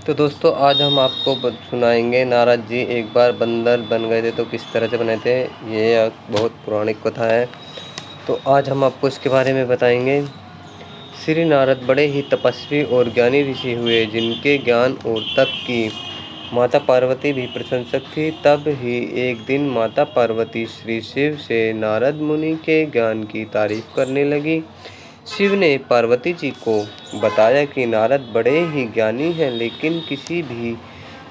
तो दोस्तों आज हम आपको सुनाएंगे नारद जी एक बार बंदर बन गए थे तो किस तरह से बने थे। ये एक बहुत पौराणिक कथा है, तो आज हम आपको इसके बारे में बताएंगे। श्री नारद बड़े ही तपस्वी और ज्ञानी ऋषि हुए, जिनके ज्ञान और तप की माता पार्वती भी प्रशंसक थी। तब ही एक दिन माता पार्वती श्री शिव से नारद मुनि के ज्ञान की तारीफ करने लगी। शिव ने पार्वती जी को बताया कि नारद बड़े ही ज्ञानी हैं, लेकिन किसी भी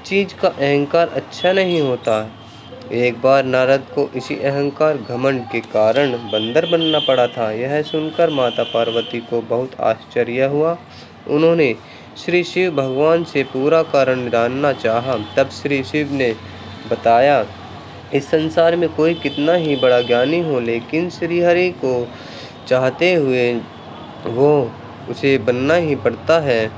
चीज़ का अहंकार अच्छा नहीं होता। एक बार नारद को इसी अहंकार घमंड के कारण बंदर बनना पड़ा था। यह सुनकर माता पार्वती को बहुत आश्चर्य हुआ। उन्होंने श्री शिव भगवान से पूरा कारण जानना चाहा। तब श्री शिव ने बताया, इस संसार में कोई कितना ही बड़ा ज्ञानी हो, लेकिन श्री हरि को चाहते हुए वो उसे बनना ही पड़ता है।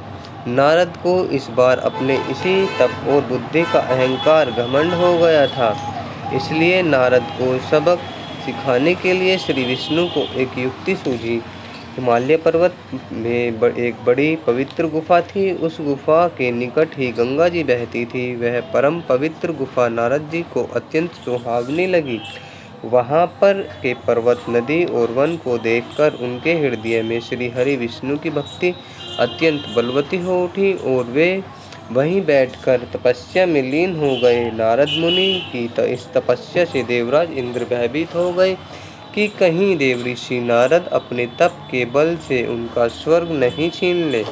नारद को इस बार अपने इसी तप और बुद्धि का अहंकार घमंड हो गया था। इसलिए नारद को सबक सिखाने के लिए श्री विष्णु को एक युक्ति सूझी। हिमालय पर्वत में एक बड़ी पवित्र गुफा थी। उस गुफा के निकट ही गंगा जी बहती थी। वह परम पवित्र गुफा नारद जी को अत्यंत सुहावनी लगी। वहाँ पर के पर्वत, नदी और वन को देखकर उनके हृदय में श्री हरि विष्णु की भक्ति अत्यंत बलवती हो उठी और वे वहीं बैठकर तपस्या में लीन हो गए। नारद मुनि की इस तपस्या से देवराज इंद्र भयभीत हो गए कि कहीं देवऋषि नारद अपने तप के बल से उनका स्वर्ग नहीं छीन ले।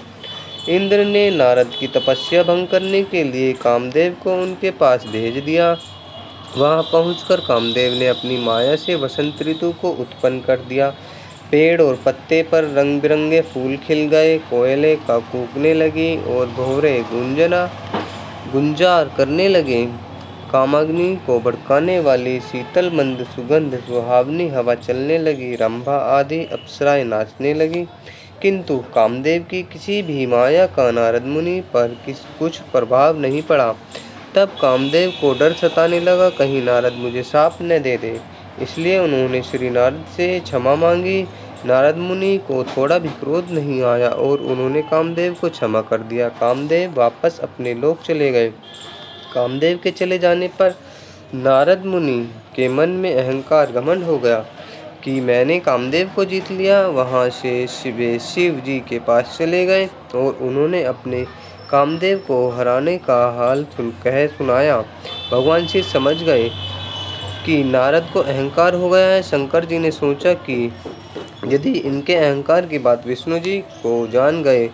इंद्र ने नारद की तपस्या भंग करने के लिए कामदेव को उनके पास भेज दिया। वहां पहुंचकर कामदेव ने अपनी माया से वसंत ऋतु को उत्पन्न कर दिया। पेड़ और पत्ते पर रंग बिरंगे फूल खिल गए, कोयले का कूकने लगी और भंवरे गुंजार करने लगे। कामाग्नि को भड़काने वाली शीतल मंद सुगंध सुहावनी हवा चलने लगी। रंभा आदि अप्सराएं नाचने लगी, किंतु कामदेव की किसी भी माया का नारद मुनि पर कुछ प्रभाव नहीं पड़ा। तब कामदेव को डर सताने लगा, कहीं नारद मुझे शाप न दे दे। इसलिए उन्होंने श्री नारद से क्षमा मांगी। नारद मुनि को थोड़ा भी क्रोध नहीं आया और उन्होंने कामदेव को क्षमा कर दिया। कामदेव वापस अपने लोक चले गए। कामदेव के चले जाने पर नारद मुनि के मन में अहंकार घमंड हो गया कि मैंने कामदेव को जीत लिया। वहाँ से शिव जी के पास चले गए और उन्होंने अपने कामदेव को हराने का हाल सुनाया। भगवान शिव समझ गए कि नारद को अहंकार हो गया है। शंकर जी ने सोचा कि यदि इनके अहंकार की बात विष्णु जी को जान गए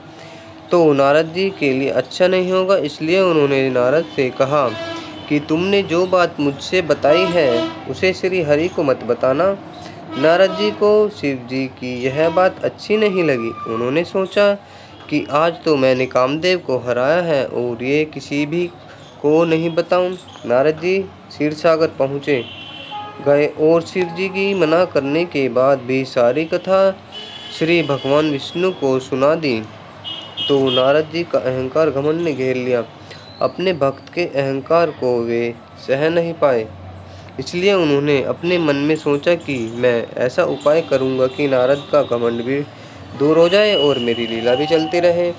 तो नारद जी के लिए अच्छा नहीं होगा। इसलिए उन्होंने नारद से कहा कि तुमने जो बात मुझसे बताई है उसे श्री हरि को मत बताना। नारद जी को शिव जी की यह बात अच्छी नहीं लगी। उन्होंने सोचा कि आज तो मैंने कामदेव को हराया है और ये किसी भी को नहीं बताऊं। नारद जी क्षीरसागर पहुँचे गए और शिव जी की मना करने के बाद भी सारी कथा श्री भगवान विष्णु को सुना दी। तो नारद जी का अहंकार घमंड ने घेर लिया। अपने भक्त के अहंकार को वे सह नहीं पाए। इसलिए उन्होंने अपने मन में सोचा कि मैं ऐसा उपाय करूंगा कि नारद का घमंड भी दूर हो जाए और मेरी लीला भी चलती रहे।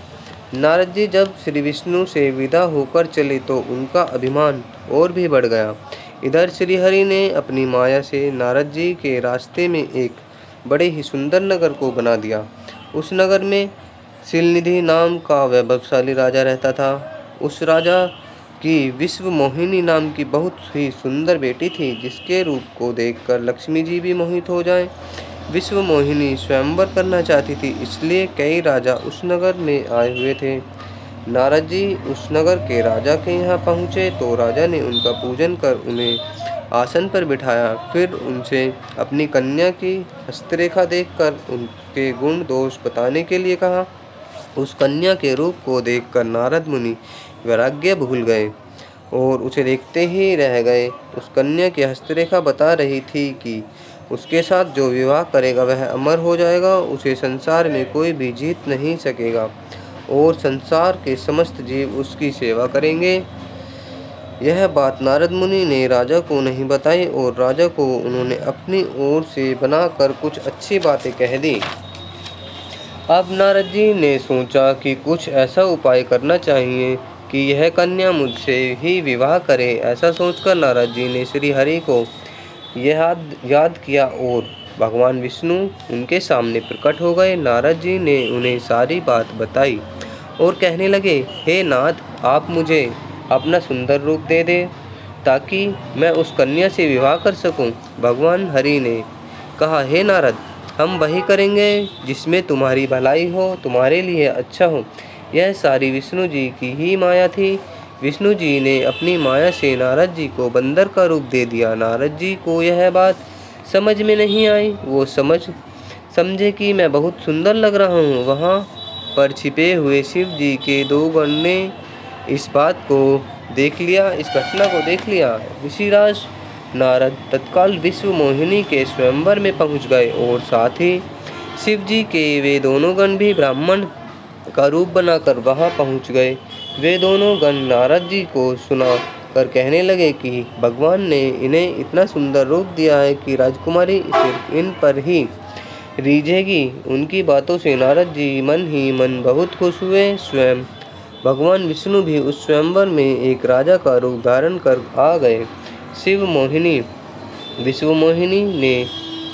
नारद जी जब श्री विष्णु से विदा होकर चले तो उनका अभिमान और भी बढ़ गया। इधर श्री हरि ने अपनी माया से नारद जी के रास्ते में एक बड़े ही सुंदर नगर को बना दिया। उस नगर में शिलनिधि नाम का वैभवशाली राजा रहता था। उस राजा की विश्व मोहिनी नाम की बहुत ही सुंदर बेटी थी, जिसके रूप को देखकर लक्ष्मी जी भी मोहित हो जाएं। विश्व मोहिनी स्वयंवर करना चाहती थी, इसलिए कई राजा उस नगर में आए हुए थे। नारद जी उस नगर के राजा के यहाँ पहुँचे तो राजा ने उनका पूजन कर उन्हें आसन पर बिठाया। फिर उनसे अपनी कन्या की हस्तरेखा देखकर उनके गुण दोष बताने के लिए कहा। उस कन्या के रूप को देखकर नारद मुनि वैराग्य भूल गए और उसे देखते ही रह गए। उस कन्या की हस्तरेखा बता रही थी कि उसके साथ जो विवाह करेगा वह अमर हो जाएगा, उसे संसार में कोई भी जीत नहीं सकेगा और संसार के समस्त जीव उसकी सेवा करेंगे। यह बात नारद मुनि ने राजा को नहीं बताई और राजा को उन्होंने अपनी ओर से बनाकर कुछ अच्छी बातें कह दी। अब नारद जी ने सोचा कि कुछ ऐसा उपाय करना चाहिए कि यह कन्या मुझसे ही विवाह करे। ऐसा सोचकर नारद जी ने श्री हरि को याद किया और भगवान विष्णु उनके सामने प्रकट हो गए। नारद जी ने उन्हें सारी बात बताई और कहने लगे, हे नाथ, आप मुझे अपना सुंदर रूप दे दे ताकि मैं उस कन्या से विवाह कर सकूं। भगवान हरि ने कहा, हे नारद, हम वही करेंगे जिसमें तुम्हारी भलाई हो, तुम्हारे लिए अच्छा हो। यह सारी विष्णु जी की ही माया थी। विष्णु जी ने अपनी माया से नारद जी को बंदर का रूप दे दिया। नारद जी को यह बात समझ में नहीं आई। वो समझे कि मैं बहुत सुंदर लग रहा हूँ। वहाँ पर छिपे हुए शिव जी के 2 गण ने इस बात को देख लिया, इस घटना को देख लिया। ऋषिराज नारद तत्काल विश्व मोहिनी के स्वयंवर में पहुँच गए और साथ ही शिव जी के वे दोनों गण भी ब्राह्मण का रूप बनाकर वहां पहुंच गए। वे दोनों गण नारद जी को सुना कर कहने लगे कि भगवान ने इन्हें इतना सुंदर रूप दिया है कि राजकुमारी सिर्फ इन पर ही रीझेगी। उनकी बातों से नारद जी मन ही मन बहुत खुश हुए। स्वयं भगवान विष्णु भी उस स्वयंवर में एक राजा का रूप धारण कर आ गए। विश्व मोहिनी ने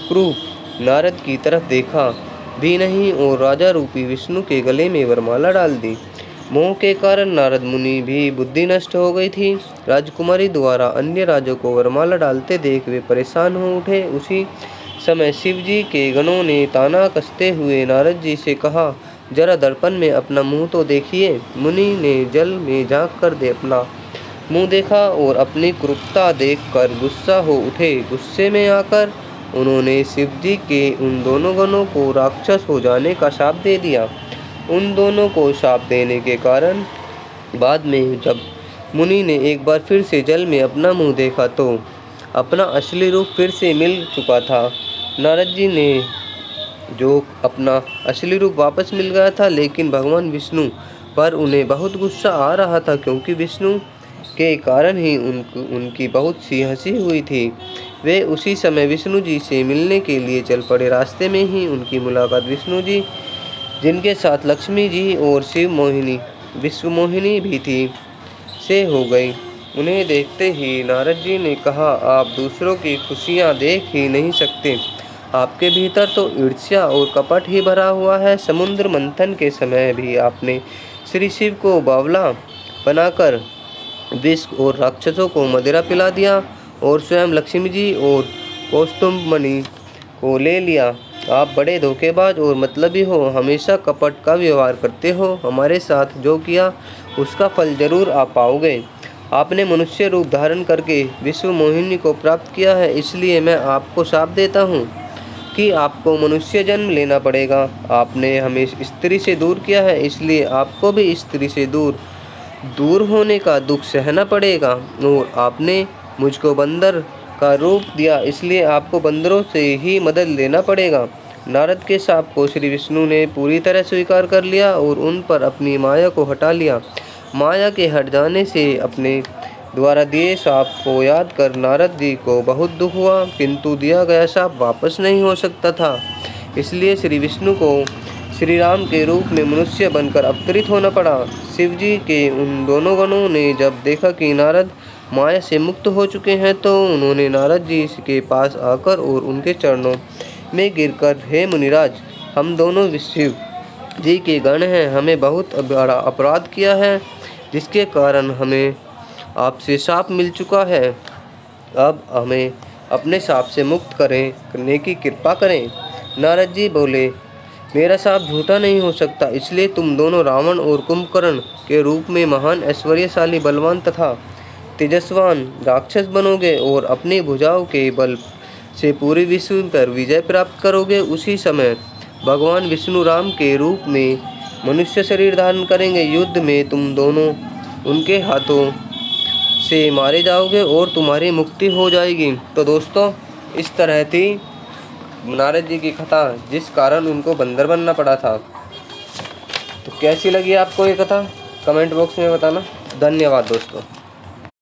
क्रूप नारद की तरफ देखा भी नहीं और राजा रूपी विष्णु के गले में वरमाला डाल दी। मोह के कारण नारद मुनि भी बुद्धि नष्ट हो गई थी। राजकुमारी द्वारा अन्य राजों को वरमाला डालते देख वे परेशान हो उठे। उसी समय शिव जी के गणों ने ताना कसते हुए नारद जी से कहा, जरा दर्पण में अपना मुंह तो देखिए। मुनि ने जल में झांक कर अपना मुंह देखा और अपनी क्रूरता देखकर गुस्सा हो उठे। गुस्से में आकर उन्होंने शिव जी के उन दोनों गणों को राक्षस हो जाने का शाप दे दिया। उन दोनों को शाप देने के कारण बाद में जब मुनि ने एक बार फिर से जल में अपना मुंह देखा तो अपना असली रूप फिर से मिल चुका था। नारद जी ने जो अपना असली रूप वापस मिल गया था, लेकिन भगवान विष्णु पर उन्हें बहुत गुस्सा आ रहा था क्योंकि विष्णु के कारण ही उनकी बहुत सी हंसी हुई थी। वे उसी समय विष्णु जी से मिलने के लिए चल पड़े। रास्ते में ही उनकी मुलाकात विष्णु जी, जिनके साथ लक्ष्मी जी और विश्व मोहिनी भी थी, से हो गई। उन्हें देखते ही नारद जी ने कहा, आप दूसरों की खुशियाँ देख ही नहीं सकते। आपके भीतर तो ईर्ष्या और कपट ही भरा हुआ है। समुद्र मंथन के समय भी आपने श्री शिव को बावला बनाकर विष और राक्षसों को मदिरा पिला दिया और स्वयं लक्ष्मी जी और कौस्तुभमणि को ले लिया। आप बड़े धोखेबाज और मतलबी हो, हमेशा कपट का व्यवहार करते हो। हमारे साथ जो किया उसका फल जरूर आप पाओगे। आपने मनुष्य रूप धारण करके विश्व मोहिनी को प्राप्त किया है, इसलिए मैं आपको शाप देता हूँ कि आपको मनुष्य जन्म लेना पड़ेगा। आपने हमें स्त्री से दूर किया है, इसलिए आपको भी स्त्री से दूर होने का दुख सहना पड़ेगा। और आपने मुझको बंदर का रूप दिया, इसलिए आपको बंदरों से ही मदद लेना पड़ेगा। नारद के शाप को श्री विष्णु ने पूरी तरह स्वीकार कर लिया और उन पर अपनी माया को हटा लिया। माया के हट जाने से अपने द्वारा दिए शाप को याद कर नारद जी को बहुत दुख हुआ, किंतु दिया गया शाप वापस नहीं हो सकता था। इसलिए श्री विष्णु को श्री राम के रूप में मनुष्य बनकर अवतरित होना पड़ा। शिव जी के उन दोनों गणों ने जब देखा कि नारद माया से मुक्त हो चुके हैं तो उन्होंने नारद जी के पास आकर और उनके चरणों में गिरकर, हे मुनिराज, हम दोनों शिव जी के गण हैं। हमें बहुत बड़ा अपराध किया है जिसके कारण हमें आपसे शाप मिल चुका है। अब हमें अपने शाप से मुक्त करने की कृपा करें। नारद जी बोले, मेरा शाप झूठा नहीं हो सकता, इसलिए तुम दोनों रावण और कुंभकर्ण के रूप में महान ऐश्वर्यशाली बलवान तथा तेजस्वान राक्षस बनोगे और अपनी भुजाओं के बल से पूरे विश्व पर विजय प्राप्त करोगे। उसी समय भगवान विष्णु राम के रूप में मनुष्य शरीर धारण करेंगे। युद्ध में तुम दोनों उनके हाथों से मारे जाओगे और तुम्हारी मुक्ति हो जाएगी। तो दोस्तों, इस तरह थी नारद जी की कथा, जिस कारण उनको बंदर बनना पड़ा था। तो कैसी लगी आपको ये कथा, कमेंट बॉक्स में बताना। धन्यवाद दोस्तों।